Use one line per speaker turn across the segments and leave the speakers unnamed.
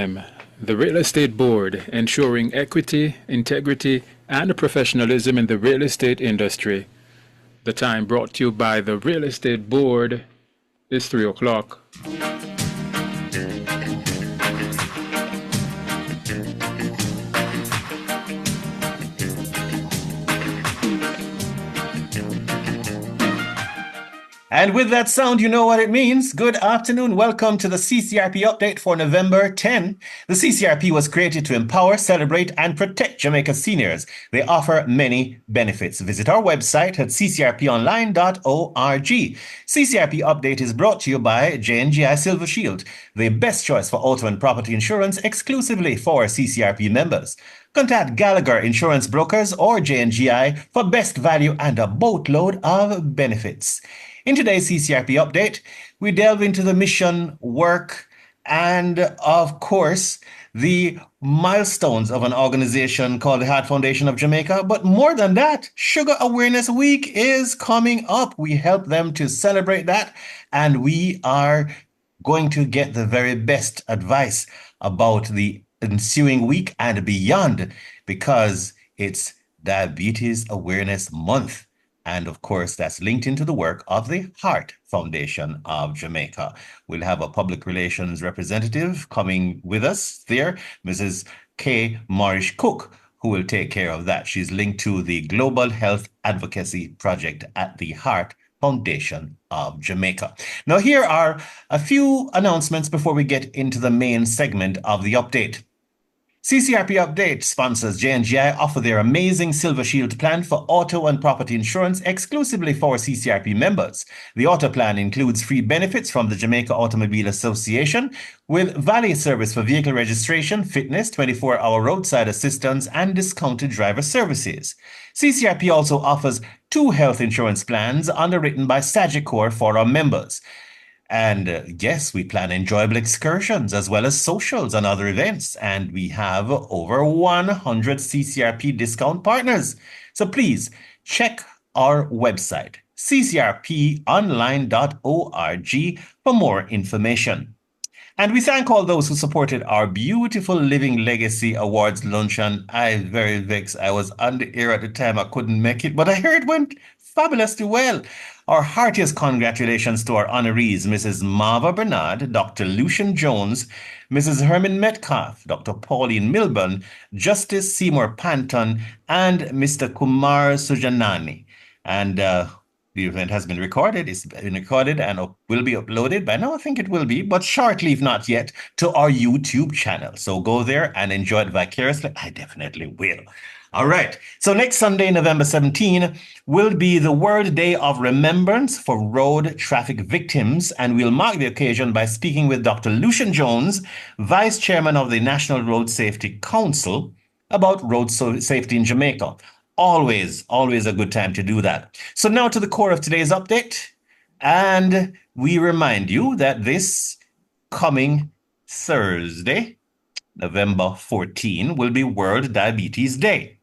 The Real Estate Board, ensuring equity, integrity, and professionalism in the real estate industry. The time brought to you by the Real Estate Board is 3 o'clock.
And with that sound, you know what it means. Good afternoon. Welcome to the CCRP update for November 10. The CCRP was created to empower, celebrate, and protect Jamaica's seniors. They offer many benefits. Visit our website at ccrponline.org. CCRP update is brought to you by JNGI Silver Shield, the best choice for auto and property insurance exclusively for CCRP members. Contact Gallagher Insurance Brokers or JNGI for best value and a boatload of benefits. In today's CCRP update, we delve into the mission, work, and of course, the milestones of an organization called the Heart Foundation of Jamaica. But more than that, Sugar Awareness Week is coming up. We help them to celebrate that, and we are going to get the very best advice about the ensuing week and beyond, because it's Diabetes Awareness Month. And of course, that's linked into the work of the Heart Foundation of Jamaica. We'll have a public relations representative coming with us there, Mrs. K. Morris Cook, who will take care of that. She's linked to the Global Health Advocacy Project at the Heart Foundation of Jamaica. Now, here are a few announcements before we get into the main segment of the update. CCRP Update sponsors JNGI offer their amazing Silver Shield plan for auto and property insurance exclusively for CCRP members. The auto plan includes free benefits from the Jamaica Automobile Association with valet service for vehicle registration, fitness, 24-hour roadside assistance, and discounted driver services. CCRP also offers 2 health insurance plans underwritten by Sagicor for our members. And yes, we plan enjoyable excursions as well as socials and other events. And we have over 100 CCRP discount partners. So please check our website, ccrponline.org, for more information. And we thank all those who supported our beautiful Living Legacy Awards luncheon. I'm very vexed. I was on the air at the time. I couldn't make it, but I heard it went fabulously well. Our heartiest congratulations to our honorees, Mrs. Marva Bernard, Dr. Lucian Jones, Mrs. Herman Metcalf, Dr. Pauline Milburn, Justice Seymour Panton, and Mr. Kumar Sujanani. And the event has been recorded. It's been recorded and will be uploaded by now. I think it will be, but shortly, if not yet, to our YouTube channel. So go there and enjoy it vicariously. I definitely will. All right. So next Sunday, November 17, will be the World Day of Remembrance for Road Traffic Victims, and we'll mark the occasion by speaking with Dr. Lucian Jones, Vice Chairman of the National Road Safety Council, about road safety in Jamaica. Always a good time to do that. So now to the core of today's update, and we remind you that this coming Thursday, November 14, will be World Diabetes Day.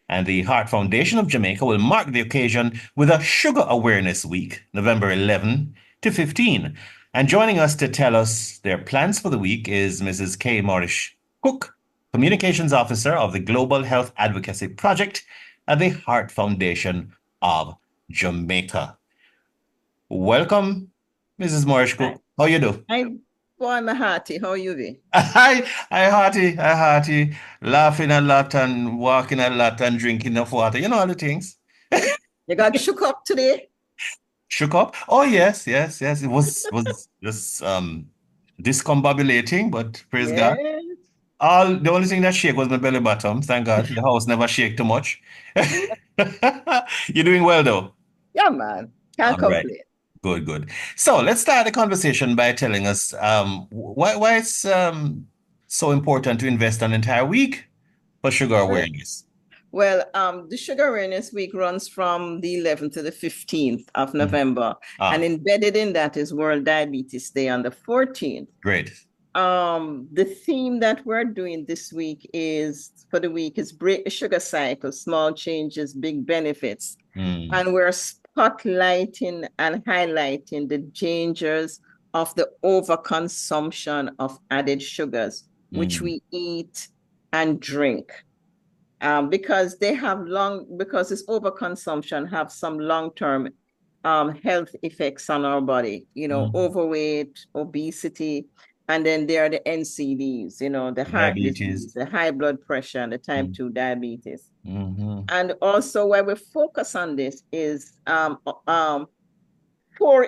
And the Heart Foundation of Jamaica will mark the occasion with a Sugar Awareness Week, November 11 to 15. And joining us to tell us their plans for the week is Mrs. K. Morris Cook, Communications Officer of the Global Health Advocacy Project at the Heart Foundation of Jamaica. Welcome, Mrs. Morris Cook. How you do?
I'm hearty. How you be?
I hearty, laughing a lot and walking a lot and drinking enough water. You know all the things.
You got shook up today?
Shook up? Oh yes. It was just discombobulating, but praise God. The only thing that shake was my belly bottom. Thank God. The house never shake too much. You're doing well though.
Yeah, man. Can't complain.
Right. Good. So let's start the conversation by telling us why it's so important to invest an entire week for sugar awareness.
Well, the Sugar Awareness Week runs from the 11th to the 15th of November. And embedded in that is World Diabetes Day on the 14th.
Great.
The theme that we're doing this week is Break the Sugar Cycle, Small Changes, Big Benefits. And we're spotlighting and highlighting the dangers of the overconsumption of added sugars, which we eat and drink. Because this overconsumption have some long-term health effects on our body, overweight, obesity, and then there are the NCDs, the heart disease, the high blood pressure, and the type 2 diabetes. And also why we focus on this is 4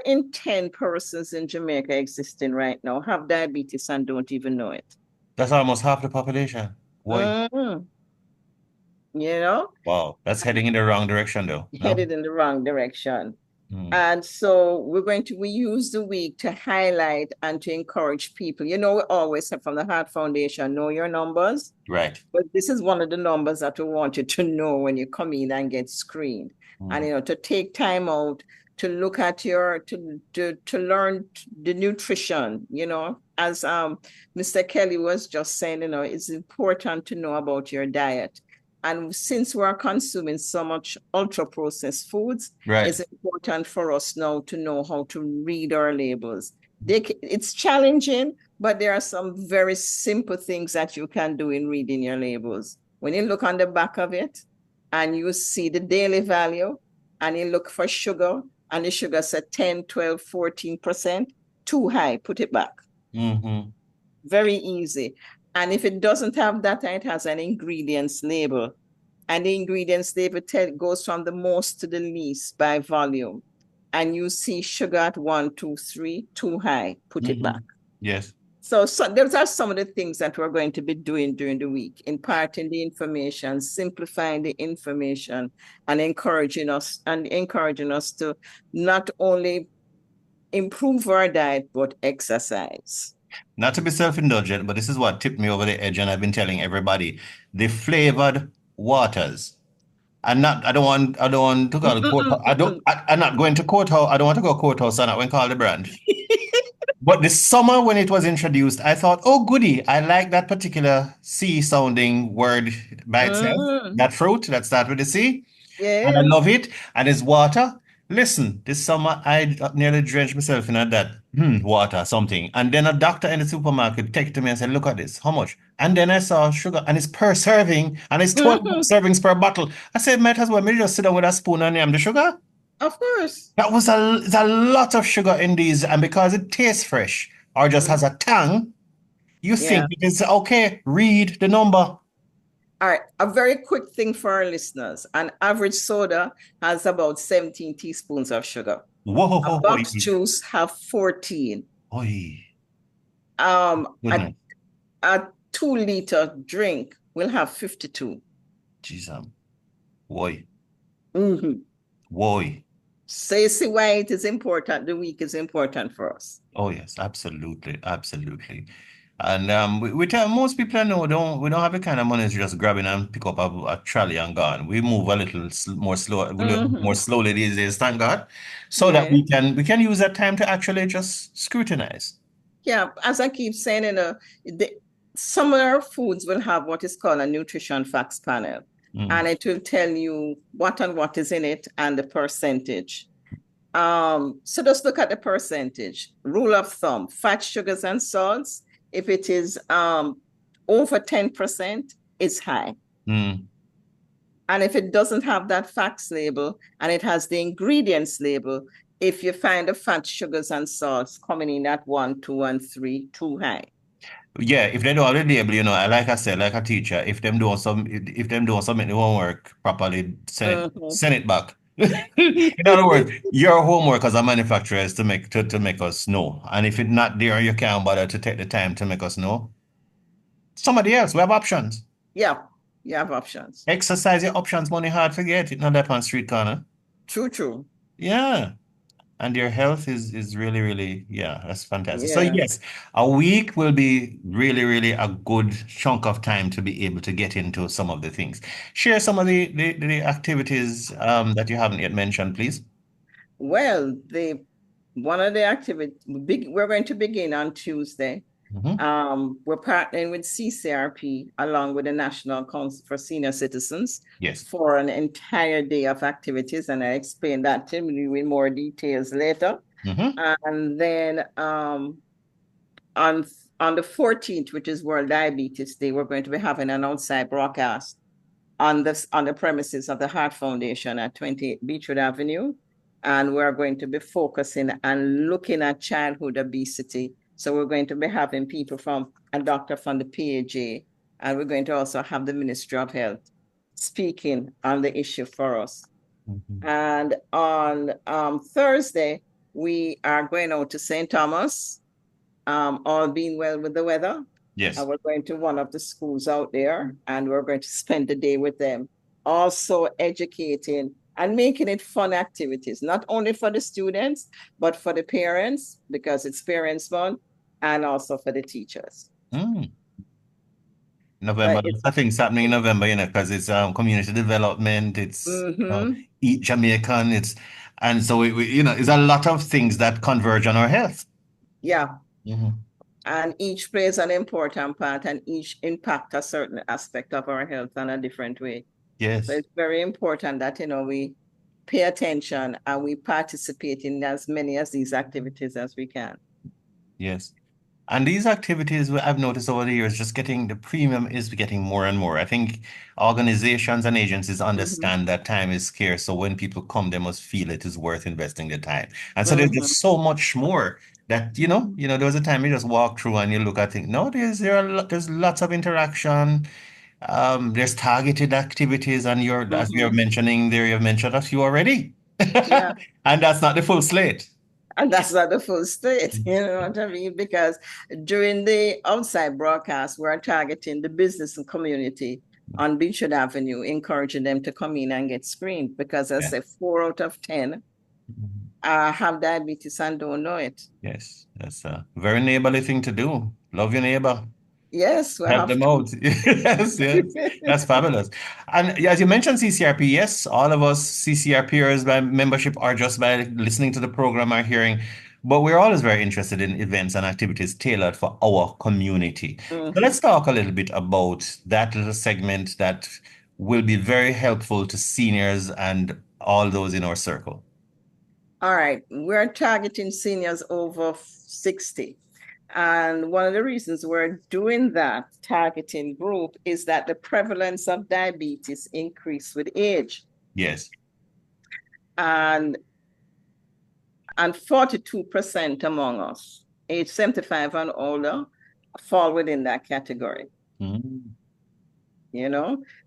in 10 persons in Jamaica existing right now have diabetes and don't even know it.
That's almost half the population.
Wow,
that's heading in the wrong direction though.
Headed in the wrong direction. And so we use the week to highlight and to encourage people. We always have from the Heart Foundation, know your numbers.
Right.
But this is one of the numbers that we want you to know when you come in and get screened. And, to take time out to look at to learn the nutrition, as Mr. Kelly was just saying, it's important to know about your diet. And since we're consuming so much ultra-processed foods, it's important for us now to know how to read our labels. It's challenging, but there are some very simple things that you can do in reading your labels. When you look on the back of it and you see the daily value and you look for sugar and the sugar said 10, 12, 14%, too high, put it back. Very easy. And if it doesn't have that, it has an ingredients label. And the ingredients label goes from the most to the least by volume. And you see sugar at 1, 2, 3, too high, put it back.
Yes.
So those are some of the things that we're going to be doing during the week, imparting the information, simplifying the information, and encouraging us to not only improve our diet, but exercise.
Not to be self-indulgent, but this is what tipped me over the edge, and I've been telling everybody: the flavored waters. I don't want to go to courthouse. I'm not going to courthouse. I don't want to go courthouse and not when call the brand. But this summer when it was introduced, I thought, oh goody, I like that particular C sounding word by itself. That fruit that starts with a C.
Yeah.
And I love it. And it's water. Listen, this summer I nearly drenched myself in that water, something. And then a doctor in the supermarket texted me and said, look at this, how much? And then I saw sugar, and it's per serving, and it's 12 servings per bottle. I said, might as well maybe just sit down with a spoon and name the sugar.
Of course.
That was a lot of sugar in these, and because it tastes fresh or just has a tang, you think it is okay, read the number.
All right, a very quick thing for our listeners. An average soda has about 17 teaspoons of sugar.
Whoa,
a box juice have 14.
Oy.
A 2-liter drink will have 52.
Jesus. Why?
Why? So you see why it is important. The week is important for us.
Oh yes, absolutely, absolutely. And we tell most people I know we don't have the kind of money to just grabbing and pick up a trolley and gone. We move a little more slowly these days, thank God, so that we can use that time to actually just scrutinize.
Yeah, as I keep saying, some of our foods will have what is called a nutrition facts panel, and it will tell you what is in it and the percentage. So just look at the percentage. Rule of thumb: fat, sugars, and salts. If it is over 10%, it's high. And if it doesn't have that facts label and it has the ingredients label, if you find the fat, sugars, and salts coming in at 1, 2, and 3, too high.
Yeah, if they don't have the label, like I said, like a teacher, if them don't submit the homework properly, send it back. In other words, your homework as a manufacturer is to make us know. And if it's not there, you can't bother to take the time to make us know. Somebody else, we have options.
Yeah, you have options.
Exercise your options, money hard forget it, not that on street corner.
True.
Yeah. And your health is really, really, that's fantastic. Yeah. So yes, a week will be really, really a good chunk of time to be able to get into some of the things. Share some of the activities that you haven't yet mentioned, please.
Well, one of the activities, we're going to begin on Tuesday. We're partnering with CCRP along with the National Council for Senior Citizens for an entire day of activities, and I explain that to you in more details later. And then on on the 14th, which is World Diabetes Day, we're going to be having an outside broadcast on the premises of the Heart Foundation at 28 Beechwood Avenue. And we're going to be focusing and looking at childhood obesity. So we're going to be having people from a doctor from the PAJ, and we're going to also have the Ministry of Health speaking on the issue for us. And on Thursday, we are going out to St. Thomas, all being well with the weather.
Yes.
And we're going to one of the schools out there, and we're going to spend the day with them, also educating and making it fun activities, not only for the students, but for the parents, because it's Parents Month, and also for the teachers.
November, I think it's happening in November, because it's community development, it's Eat Jamaican, and so it's a lot of things that converge on our health.
Yeah. And each plays an important part, and each impact a certain aspect of our health in a different way.
Yes.
So it's very important that, we pay attention and we participate in as many of these activities as we can.
Yes. And these activities, I've noticed over the years, the premium is getting more and more. I think organizations and agencies understand that time is scarce. So when people come, they must feel it is worth investing the time. And so there's just so much more that, there was a time you just walk through and you look at things. No, there's lots of interaction. There's targeted activities, and as you're mentioning there, you've mentioned a few already.
Yeah.
And that's not the full slate.
And that's not the full state, you know what I mean? Because during the outside broadcast, we're targeting the business and community on Beechwood Avenue, encouraging them to come in and get screened, because I say 4 out of 10 have diabetes and don't know it.
Yes, that's a very neighborly thing to do. Love your neighbor.
Yes,
help them out. Yes, that's fabulous. And as you mentioned CCRP, yes, all of us CCRPers by membership or just by listening to the program are hearing, but we're always very interested in events and activities tailored for our community. So let's talk a little bit about that little segment that will be very helpful to seniors and all those in our circle.
All right, we're targeting seniors over 60. And one of the reasons we're doing that targeting group is that the prevalence of diabetes increase with age.
Yes.
And 42% among us, age 75 and older, fall within that category. So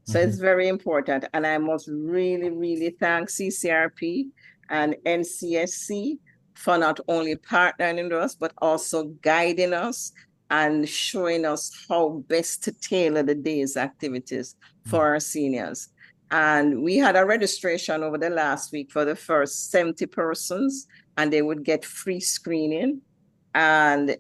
it's very important. And I must really, really thank CCRP and NCSC for not only partnering with us, but also guiding us and showing us how best to tailor the day's activities for our seniors. And we had a registration over the last week for the first 70 persons, and they would get free screening. And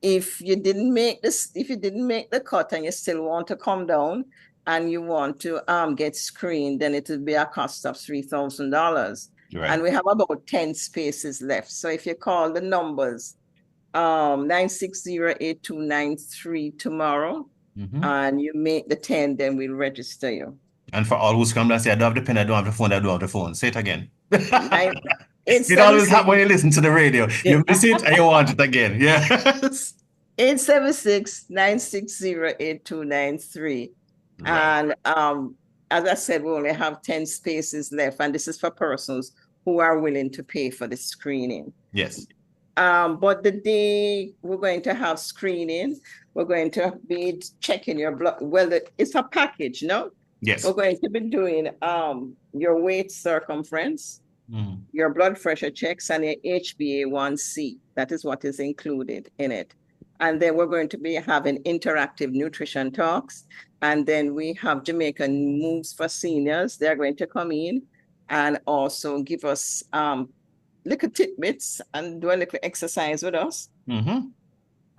if you didn't make the cut and you still want to come down and you want to get screened, then it would be a cost of $3,000.
Right.
And we have about 10 spaces left. So if you call the numbers 960-8293 tomorrow, and you make the 10, then we'll register you.
And for all who's come and say, I don't have the pen, I don't have the phone, I don't have the phone. Say it again.
It
always happens when you listen to the radio. You miss it and you want it again. Yes.
876-960-8293. Right. And as I said, we only have 10 spaces left, and this is for persons who are willing to pay for the screening.
Yes.
But the day we're going to have screening, we're going to be checking your blood. Well, it's a package, no?
Yes.
We're going to be doing your weight circumference, your blood pressure checks, and your HbA1c. That is what is included in it. And then we're going to be having interactive nutrition talks. And then we have Jamaican Moves for Seniors. They're going to come in and also give us little tidbits and do a little exercise with us.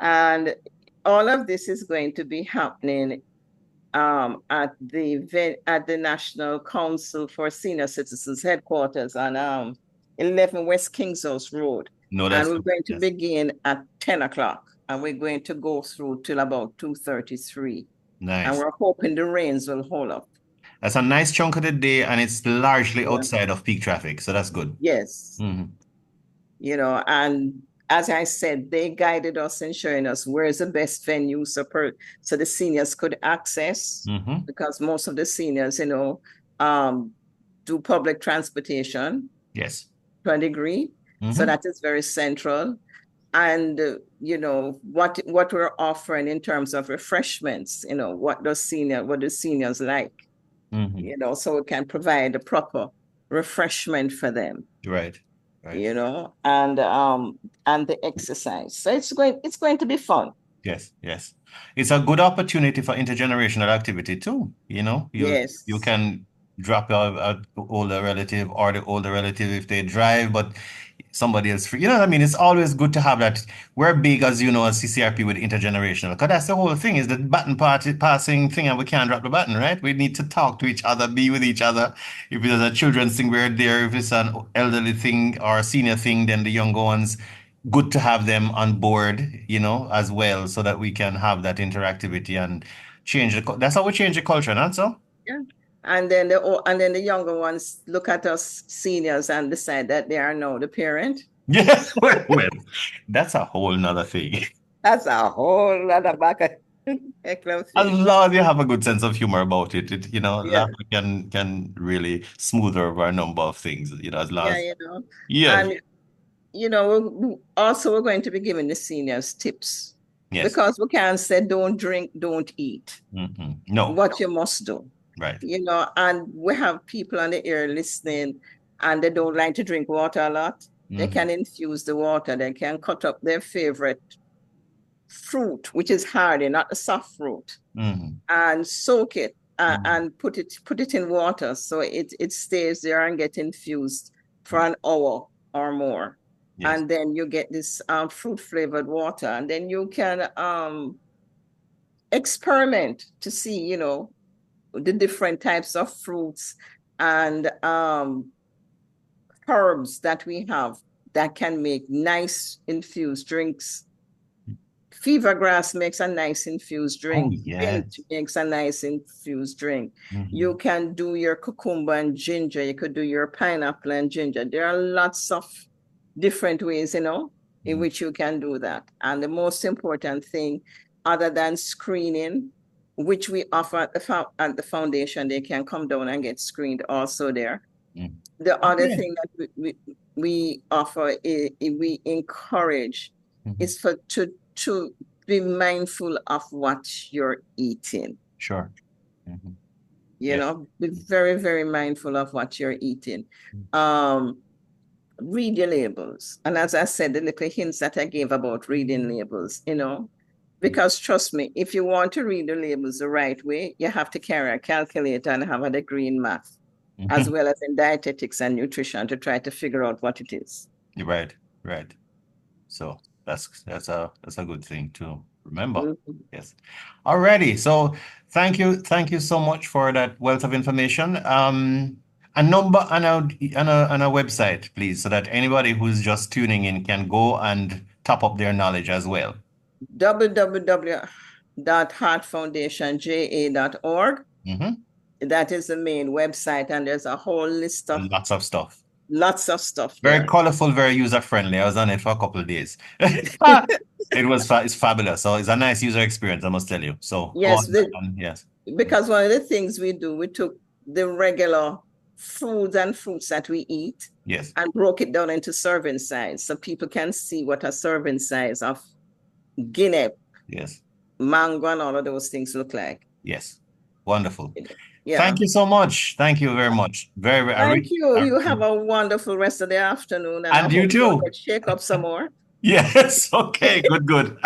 And all of this is going to be happening at the National Council for Senior Citizens headquarters on 11 West Kings House Road.
No,
and we're going to begin at 10 o'clock. And we're going to go through till about 2:33.
Nice.
And we're hoping the rains will hold up.
That's a nice chunk of the day, and it's largely outside of peak traffic, so that's good.
Yes. And as I said, they guided us in showing us where is the best venue so the seniors could access, because most of the seniors, do public transportation.
Yes.
To a degree. So that is very central. And what we're offering in terms of refreshments, what do seniors like, so we can provide a proper refreshment for them.
Right.
And the exercise. So it's going to be fun.
Yes. It's a good opportunity for intergenerational activity too.
Yes.
You can drop a older relative or the older relative if they drive, but somebody else free. You know what I mean? It's always good to have that. We're big, as you know, as CCRP with intergenerational, because that's the whole thing, is the button passing thing, and we can't drop the button, right? We need to talk to each other, be with each other. If it's a children's thing, we're there. If it's an elderly thing or a senior thing, then the younger ones, good to have them on board, as well, so that we can have that interactivity and that's how we change the culture, not so?
Yeah. And then the younger ones look at us seniors and decide that they are now the parent.
Yes, well, that's a whole nother thing.
That's a whole other back
As long as you have a good sense of humor about it,
Yeah.
laughter can really smooth over a number of things, as long as
Yeah. And also we're going to be giving the seniors tips.
Yes.
Because we can't say don't drink, don't eat.
No.
What you must do.
Right.
And we have people on the air listening, and they don't like to drink water a lot. They can infuse the water. They can cut up their favorite fruit, which is hardy, not the soft fruit, and soak it and put it in water so it stays there and get infused for an hour or more. Yes. And then you get this fruit flavored water, and then you can experiment to see, the different types of fruits and herbs that we have that can make nice infused drinks. Fever grass makes a nice infused drink.
Oh, yes.
Mint makes a nice infused drink. You can do your cucumber and ginger. You could do your pineapple and ginger. There are lots of different ways, in which you can do that. And the most important thing, other than screening, which we offer at the foundation, they can come down and get screened also there. The other thing that we offer, we encourage, is to be mindful of what you're eating.
Sure.
Be very, very mindful of what you're eating. Read your labels. And as I said, the little hints that I gave about reading labels, because trust me, if you want to read the labels the right way, you have to carry a calculator and have a degree in math, as well as in dietetics and nutrition, to try to figure out what it is.
Right. So that's a good thing to remember. Yes. Alrighty. So thank you so much for that wealth of information. A number and a website, please, so that anybody who's just tuning in can go and top up their knowledge as well.
www.heartfoundationja.org. That is the main website, and there's a whole list of
lots of stuff.
Very
colorful, very user-friendly. I was on it for a couple of days. It's fabulous. So it's a nice user experience, I must tell you. So
yes,
yes.
Because one of the things we do, we took the regular foods and fruits that we eat,
yes,
and broke it down into serving size, so people can see what a serving size of guinea,
yes,
mango, and all of those things look like.
Yes, wonderful.
Yeah.
Thank you so much. Thank you very much. Very.
Thank you. You have a wonderful rest of the afternoon,
and you too.
Shake up some more.
Yes. Okay. Good.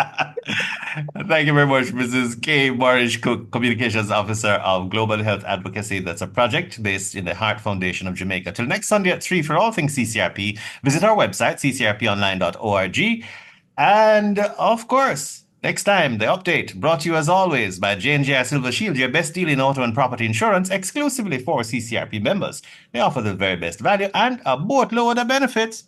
Thank you very much, Mrs. Kay Morrish Cook, Communications Officer of Global Health Advocacy. That's a project based in the Heart Foundation of Jamaica. Till next Sunday at 3 for all things CCRP, visit our website, ccrponline.org. And of course, next time, the update brought to you as always by J&J Silver Shield, your best deal in auto and property insurance exclusively for CCRP members. They offer the very best value and a boatload of benefits.